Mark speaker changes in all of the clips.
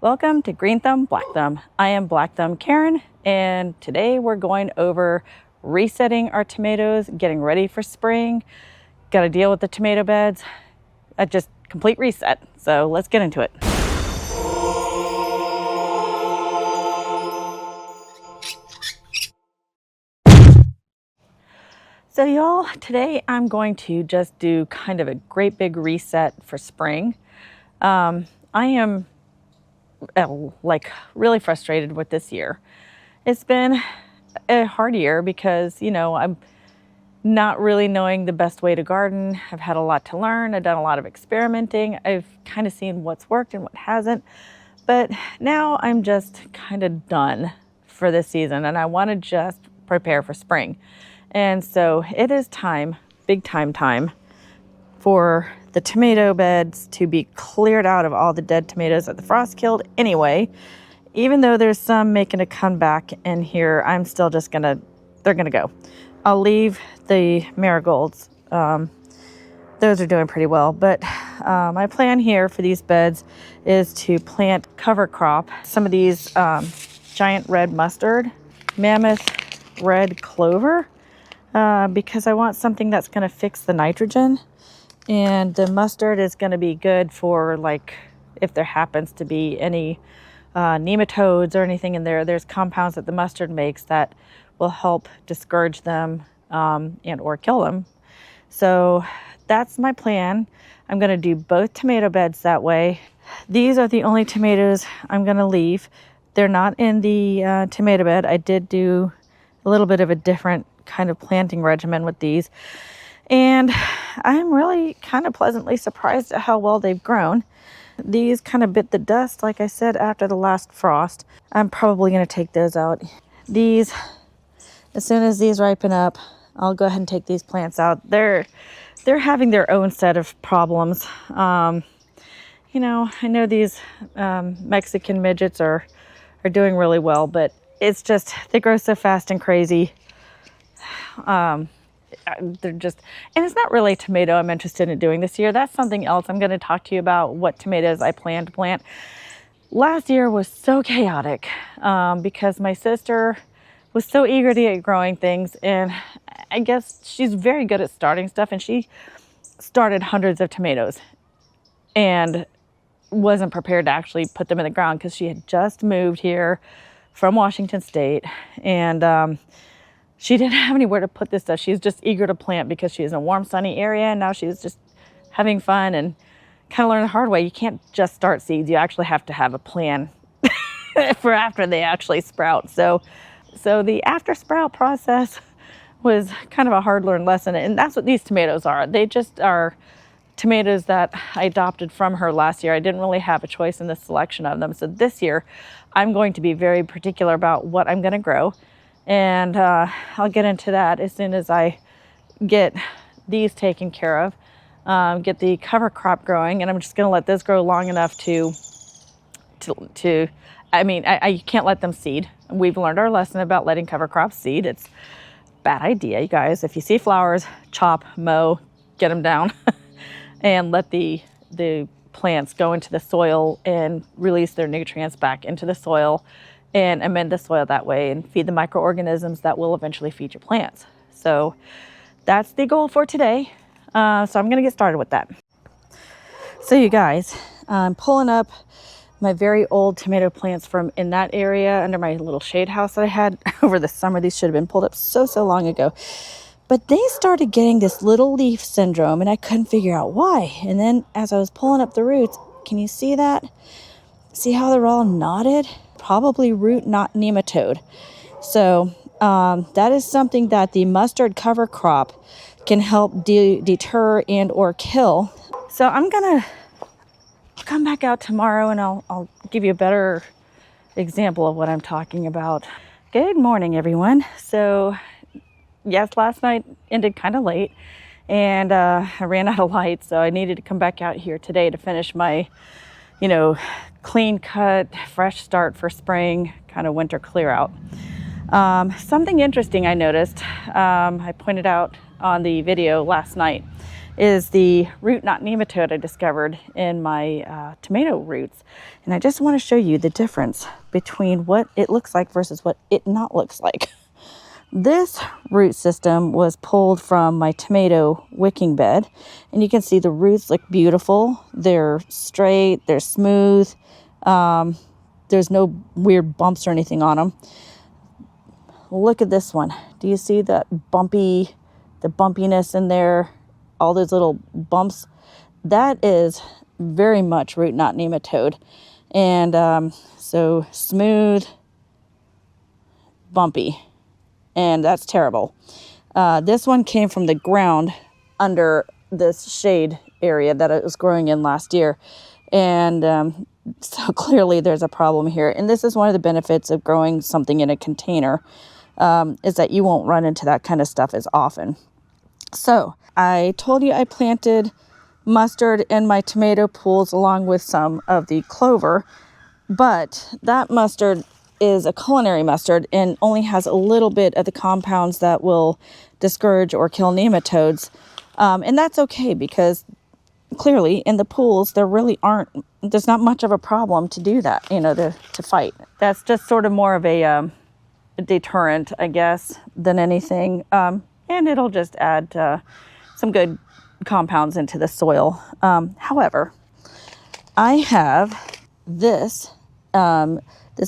Speaker 1: Welcome to Green Thumb, Black Thumb. I am Black Thumb Karen, and today we're going over resetting our tomatoes, getting ready for spring. Got to deal with the tomato beds. Just complete reset. So let's get into it. So y'all, today I'm going to just do kind of a great big reset for spring. I am really frustrated with this year. It's been a hard year because, I'm not really knowing the best way to garden. I've had a lot to learn. I've done a lot of experimenting. I've kind of seen what's worked and what hasn't. But now I'm just kind of done for this season and I want to just prepare for spring. And so it is time, big time for the tomato beds to be cleared out of all the dead tomatoes that the frost killed anyway. Even though there's some making a comeback in here, I'm still just they're gonna go. I'll leave the marigolds. Those are doing pretty well, but my plan here for these beds is to plant cover crop. Some of these giant red mustard, mammoth red clover, because I want something that's gonna fix the nitrogen. And the mustard is going to be good for, like, if there happens to be any nematodes or anything in there. There's compounds that the mustard makes that will help discourage them and or kill them. So that's my plan. I'm going to do both tomato beds that way. These are the only tomatoes I'm going to leave. They're not in the tomato bed. I did do a little bit of a different kind of planting regimen with these. And I'm really kind of pleasantly surprised at how well they've grown. These kind of bit the dust, like I said, after the last frost. I'm probably going to take those out. These, as soon as these ripen up, I'll go ahead and take these plants out. They're having their own set of problems. I know these Mexican midgets are doing really well, but it's just, they grow so fast and crazy. They're just, and it's not really a tomato I'm interested in doing this year. That's something else. I'm going to talk to you about what tomatoes I plan to plant. Last year was so chaotic because my sister was so eager to get growing things, and I guess she's very good at starting stuff, and she started hundreds of tomatoes and wasn't prepared to actually put them in the ground because she had just moved here from Washington State, and she didn't have anywhere to put this stuff. She's just eager to plant because she's in a warm, sunny area, and now she's just having fun and kind of learned the hard way. You can't just start seeds. You actually have to have a plan for after they actually sprout. So the after sprout process was kind of a hard learned lesson, and that's what these tomatoes are. They just are tomatoes that I adopted from her last year. I didn't really have a choice in the selection of them. So this year, I'm going to be very particular about what I'm going to grow. And I'll get into that as soon as I get these taken care of, get the cover crop growing, and I'm just going to let this grow long enough you can't let them seed. We've learned our lesson about letting cover crops seed. It's a bad idea, you guys. If you see flowers, chop, mow, get them down, and let the plants go into the soil and release their nutrients back into the soil and amend the soil that way and feed the microorganisms that will eventually feed your plants. So that's the goal for today. So I'm gonna get started with that. So you guys, I'm pulling up my very old tomato plants from in that area under my little shade house that I had over the summer. These should have been pulled up so long ago. But they started getting this little leaf syndrome and I couldn't figure out why. And then as I was pulling up the roots, can you see that? See how they're all knotted? Probably root knot nematode. So that is something that the mustard cover crop can help deter and or kill. So I'm gonna come back out tomorrow and I'll give you a better example of what I'm talking about. Good morning, everyone. So yes, last night ended kind of late and I ran out of light, so I needed to come back out here today to finish my clean cut, fresh start for spring, kind of winter clear out. Something interesting I noticed, I pointed out on the video last night, is the root knot nematode I discovered in my tomato roots. And I just want to show you the difference between what it looks like versus what it not looks like. This root system was pulled from my tomato wicking bed, and you can see the roots look beautiful. They're straight, they're smooth. There's no weird bumps or anything on them. Look at this one. Do you see that the bumpiness in there? All those little bumps? That is very much root knot nematode. And so smooth, bumpy. And that's terrible. This one came from the ground under this shade area that it was growing in last year. And so clearly there's a problem here. And this is one of the benefits of growing something in a container, is that you won't run into that kind of stuff as often. So I told you I planted mustard in my tomato pools along with some of the clover, but that mustard is a culinary mustard and only has a little bit of the compounds that will discourage or kill nematodes. And that's okay, because clearly in the pools there's not much of a problem to do that, to fight. That's just sort of more of a deterrent, I guess, than anything. And it'll just add some good compounds into the soil. However, I have this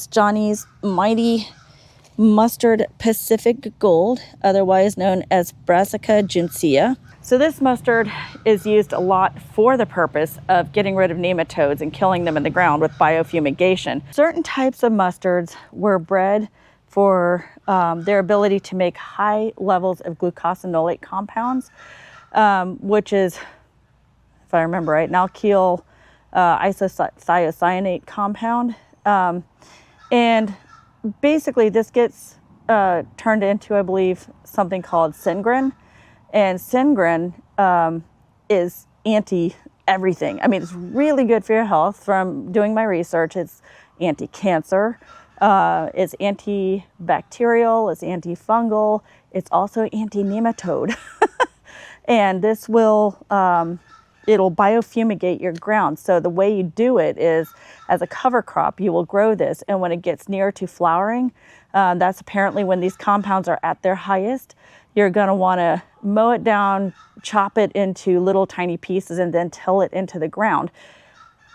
Speaker 1: Johnny's Mighty Mustard Pacific Gold, otherwise known as Brassica ginsea. So this mustard is used a lot for the purpose of getting rid of nematodes and killing them in the ground with biofumigation. Certain types of mustards were bred for their ability to make high levels of glucosinolate compounds, which is, if I remember right, an alkyl isothiocyanate compound. And basically this gets turned into, I believe, something called Syngrin. And Syngrin is anti-everything. I mean, it's really good for your health. From doing my research, it's anti-cancer, it's antibacterial, it's antifungal, it's also anti-nematode. And this will it'll biofumigate your ground. So the way you do it is, as a cover crop, you will grow this. And when it gets near to flowering, that's apparently when these compounds are at their highest. You're going to want to mow it down, chop it into little tiny pieces, and then till it into the ground.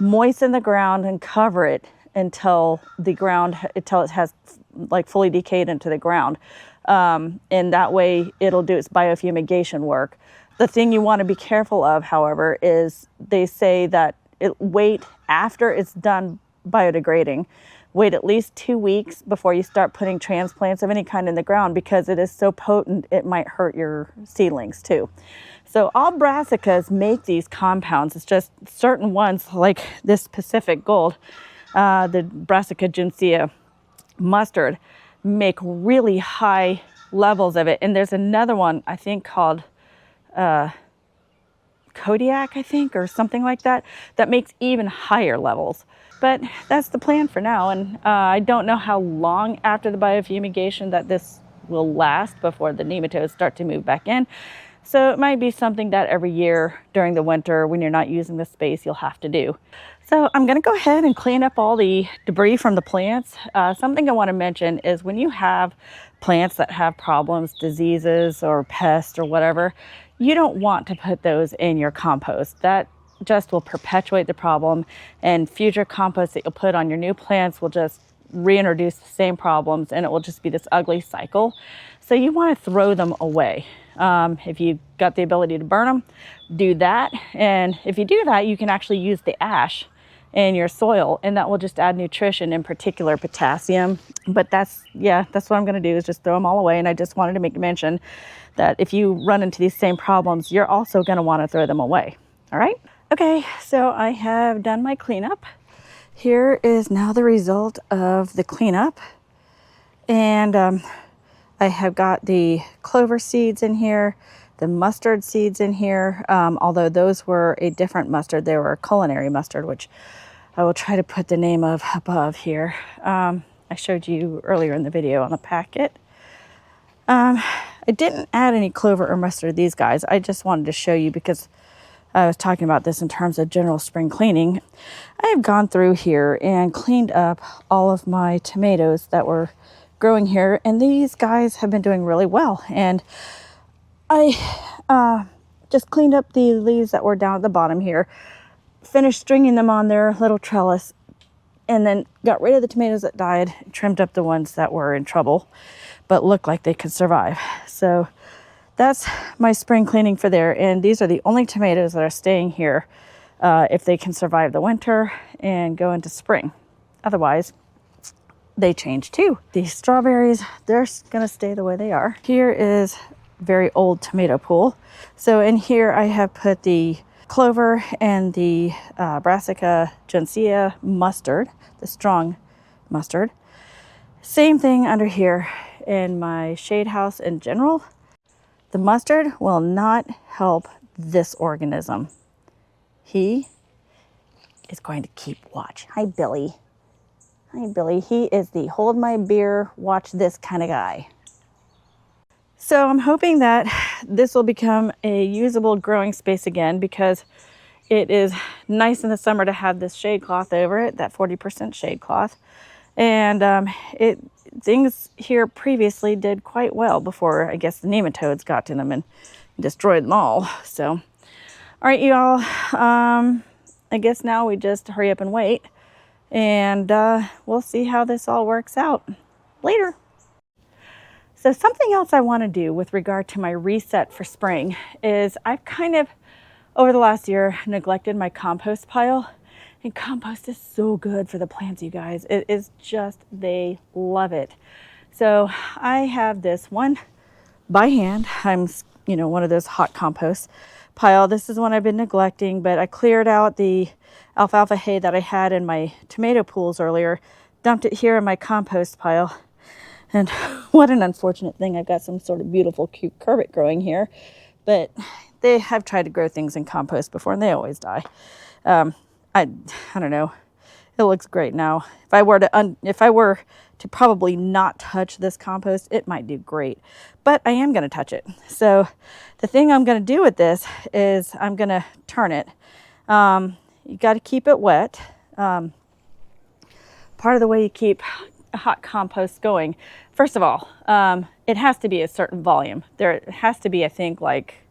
Speaker 1: Moisten the ground and cover it until it has like fully decayed into the ground. And that way it'll do its biofumigation work. The thing you want to be careful of, however, is they say that wait after it's done biodegrading. Wait at least 2 weeks before you start putting transplants of any kind in the ground, because it is so potent it might hurt your seedlings too. So all brassicas make these compounds. It's just certain ones, like this Pacific Gold, the Brassica ginsea mustard, make really high levels of it. And there's another one, I think, called Kodiak, I think, or something like that, that makes even higher levels. But that's the plan for now. And I don't know how long after the biofumigation that this will last before the nematodes start to move back in. So it might be something that every year during the winter, when you're not using the space, you'll have to do. So I'm going to go ahead and clean up all the debris from the plants. Something I want to mention is when you have plants that have problems, diseases or pests or whatever, you don't want to put those in your compost. That just will perpetuate the problem, and future compost that you'll put on your new plants will just reintroduce the same problems, and it will just be this ugly cycle. So you want to throw them away. If you've got the ability to burn them, do that. And if you do that, you can actually use the ash in your soil, and that will just add nutrition, in particular potassium. But that's what I'm going to do, is just throw them all away. And I just wanted to make mention that if you run into these same problems, you're also going to want to throw them away. All right. Okay, so I have done my cleanup. Here is now the result of the cleanup. And I have got the clover seeds in here, the mustard seeds in here, although those were a different mustard. They were a culinary mustard, which I will try to put the name of above here. I showed you earlier in the video on the packet. I didn't add any clover or mustard to these guys. I just wanted to show you because I was talking about this in terms of general spring cleaning. I have gone through here and cleaned up all of my tomatoes that were growing here, and these guys have been doing really well. And I just cleaned up the leaves that were down at the bottom here, finished stringing them on their little trellis, and then got rid of the tomatoes that died, trimmed up the ones that were in trouble but looked like they could survive. So that's my spring cleaning for there, and these are the only tomatoes that are staying here if they can survive the winter and go into spring. Otherwise, they change too. These strawberries, they're gonna stay the way they are. Here is very old tomato pool. So in here I have put the clover and the Brassica gentiana mustard, the strong mustard. Same thing under here in my shade house in general. The mustard will not help this organism. He is going to keep watch. Hi, Billy. Hi, Billy. He is the hold my beer, watch this kind of guy. So I'm hoping that this will become a usable growing space again, because it is nice in the summer to have this shade cloth over it, that 40% shade cloth. And things here previously did quite well before, I guess, the nematodes got to them and destroyed them all. So, all right, y'all. I guess now we just hurry up and wait, and we'll see how this all works out later. So something else I want to do with regard to my reset for spring is I've kind of, over the last year, neglected my compost pile. And compost is so good for the plants, you guys. It is just, they love it. So I have this one by hand. I'm, one of those hot compost pile. This is one I've been neglecting, but I cleared out the alfalfa hay that I had in my tomato pools earlier, dumped it here in my compost pile. And what an unfortunate thing. I've got some sort of beautiful, cute curvet growing here, but they have tried to grow things in compost before and they always die. I don't know. It looks great now. If I were to probably not touch this compost, it might do great, but I am going to touch it. So the thing I'm going to do with this is I'm going to turn it. You got to keep it wet. Part of the way you keep hot compost going, first of all, it has to be a certain volume. There has to be, I think, like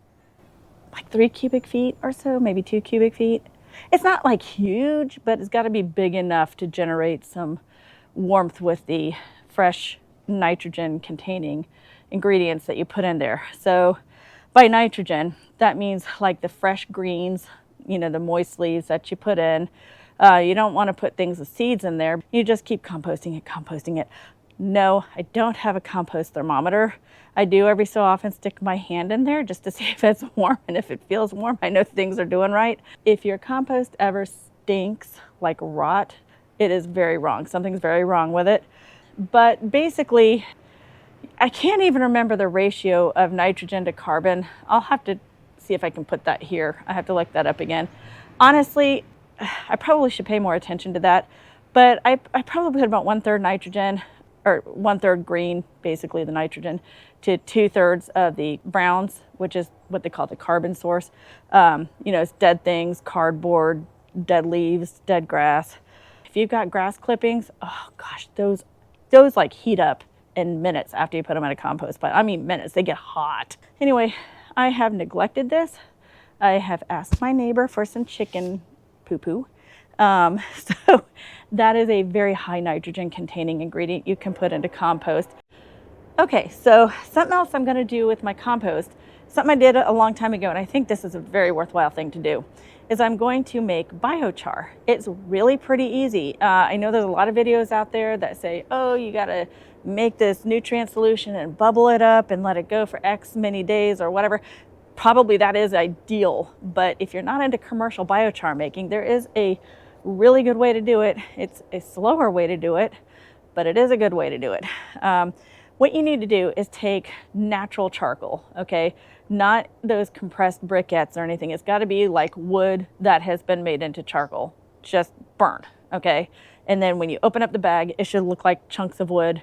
Speaker 1: 3 cubic feet or so, maybe 2 cubic feet. It's not like huge, but it's got to be big enough to generate some warmth with the fresh nitrogen containing ingredients that you put in there. So by nitrogen, that means like the fresh greens, the moist leaves that you put in. You don't want to put things with seeds in there. You just keep composting it. No, I don't have a compost thermometer. I do every so often stick my hand in there just to see if it's warm, and if it feels warm, I know things are doing right. If your compost ever stinks like rot, it is very wrong. Something's very wrong with it. But basically, I can't even remember the ratio of nitrogen to carbon. I'll have to see if I can put that here. I have to look that up again. Honestly, I probably should pay more attention to that, but I probably put about 1/3 nitrogen, or 1/3 green, basically the nitrogen, to 2/3 of the browns, which is what they call the carbon source. It's dead things, cardboard, dead leaves, dead grass. If you've got grass clippings, oh gosh, those like heat up in minutes after you put them in a compost pile. I mean minutes, they get hot. Anyway, I have neglected this. I have asked my neighbor for some chicken poo-poo. So that is a very high nitrogen containing ingredient you can put into compost. Okay, so something else I'm going to do with my compost, something I did a long time ago, and I think this is a very worthwhile thing to do, is I'm going to make biochar. It's really pretty easy. I know there's a lot of videos out there that say, oh, you got to make this nutrient solution and bubble it up and let it go for X many days or whatever. Probably that is ideal, but if you're not into commercial biochar making, there is a really good way to do it. It's a slower way to do it, but it is a good way to do it. What you need to do is take natural charcoal, okay? Not those compressed briquettes or anything. It's got to be like wood that has been made into charcoal, just burned, okay? And then when you open up the bag, it should look like chunks of wood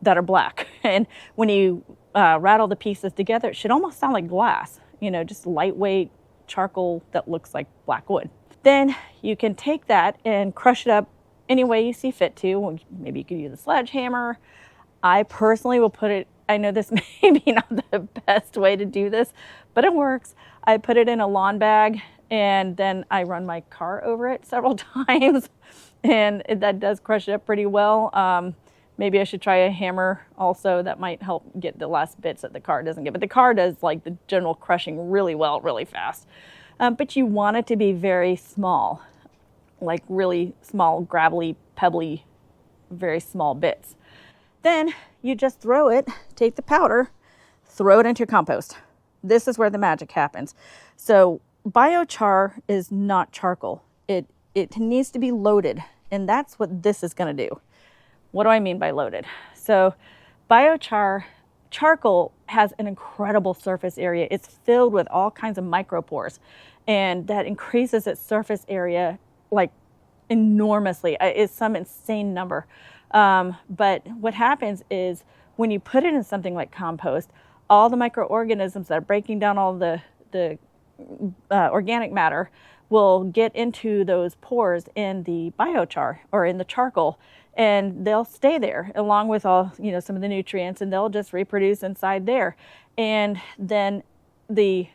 Speaker 1: that are black. And when you rattle the pieces together, it should almost sound like glass, just lightweight, charcoal that looks like black wood. Then you can take that and crush it up any way you see fit to. Maybe you could use a sledgehammer. I personally will put it, I know this may be not the best way to do this, but it works. I put it in a lawn bag and then I run my car over it several times, and that does crush it up pretty well. Maybe I should try a hammer also. That might help get the last bits that the car doesn't get. But the car does like the general crushing really well, really fast. But you want it to be very small, like really small, gravelly, pebbly, very small bits. Then you just throw it, take the powder, throw it into your compost. This is where the magic happens. So biochar is not charcoal. It needs to be loaded, and that's what this is going to do. What do I mean by loaded? So charcoal has an incredible surface area. It's filled with all kinds of micropores, and that increases its surface area like enormously. It's some insane number. But what happens is when you put it in something like compost, all the microorganisms that are breaking down all the organic matter will get into those pores in the biochar or in the charcoal, and they'll stay there along with all, some of the nutrients, and they'll just reproduce inside there. And then the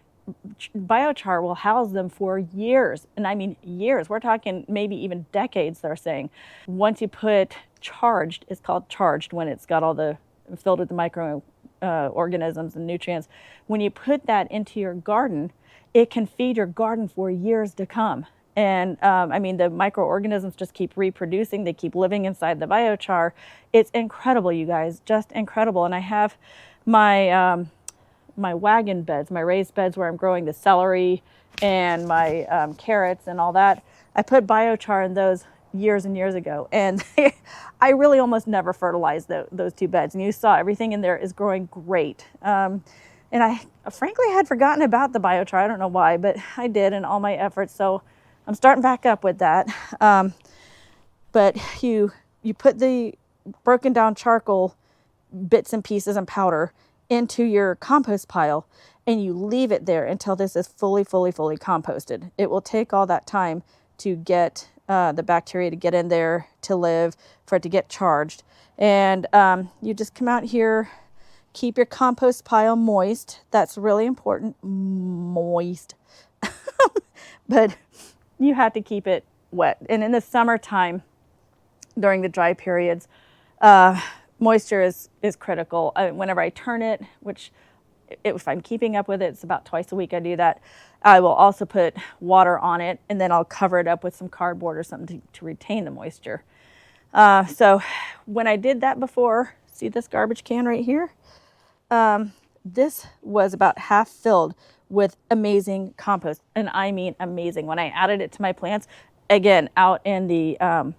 Speaker 1: biochar will house them for years, and I mean years. We're talking maybe even decades, they're saying. Once you put charged, it's called charged when it's got all the filled with the microorganisms and nutrients. When you put that into your garden, it can feed your garden for years to come. And the microorganisms just keep reproducing. They keep living inside the biochar. It's incredible, you guys, just incredible. And I have my my wagon beds, my raised beds where I'm growing the celery and my carrots and all that. I put biochar in those years and years ago, and I really almost never fertilized those two beds. And you saw everything in there is growing great. And I frankly had forgotten about the biochar. I don't know why, but I did in all my efforts. So I'm starting back up with that. But you put the broken down charcoal bits and pieces and powder into your compost pile, and you leave it there until this is fully composted. It will take all that time to get the bacteria to get in there, to live, for it to get charged. And you just come out here, keep your compost pile moist. That's really important, moist. But you have to keep it wet. And in the summertime, during the dry periods, moisture is critical. Whenever I turn it, which if I'm keeping up with it, it's about twice a week I do that. I will also put water on it, and then I'll cover it up with some cardboard or something to retain the moisture. So when I did that before, see this garbage can right here? This was about half filled with amazing compost, and I mean amazing. When I added it to my plants, again, out in the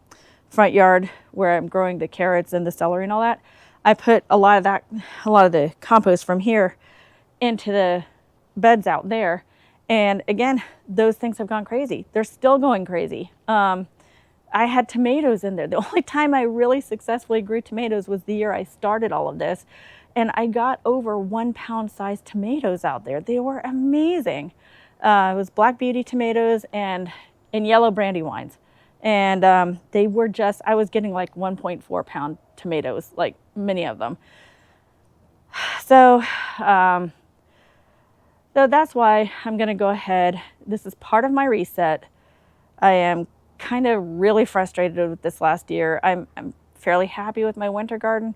Speaker 1: front yard where I'm growing the carrots and the celery and all that, I put a lot of the compost from here into the beds out there. And again, those things have gone crazy. They're still going crazy. I had tomatoes in there. The only time I really successfully grew tomatoes was the year I started all of this. And I got over 1 pound sized tomatoes out there. They were amazing. It was Black Beauty tomatoes and yellow brandywines. And they were just, I was getting like 1.4 pound tomatoes, like many of them. So that's why I'm gonna go ahead. This is part of my reset. I am kind of really frustrated with this last year. I'm fairly happy with my winter garden,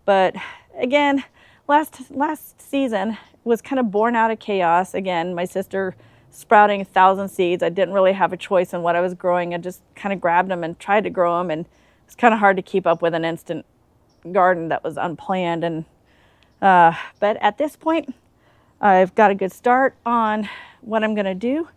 Speaker 1: but again, last season was kind of born out of chaos. Again, my sister sprouting 1,000 seeds. I didn't really have a choice in what I was growing. I just kind of grabbed them and tried to grow them, and it's kind of hard to keep up with an instant garden that was unplanned. And but at this point, I've got a good start on what I'm going to do.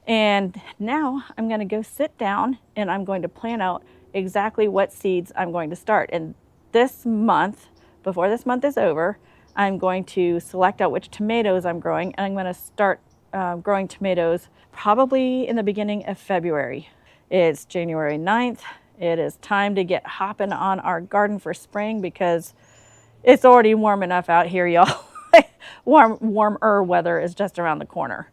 Speaker 1: And now I'm going to go sit down and I'm going to plan out exactly what seeds I'm going to start. And this month, before this month is over, I'm going to select out which tomatoes I'm growing, and I'm going to start growing tomatoes probably in the beginning of February. It's January 9th. It is time to get hopping on our garden for spring because it's already warm enough out here, y'all. Warmer weather is just around the corner.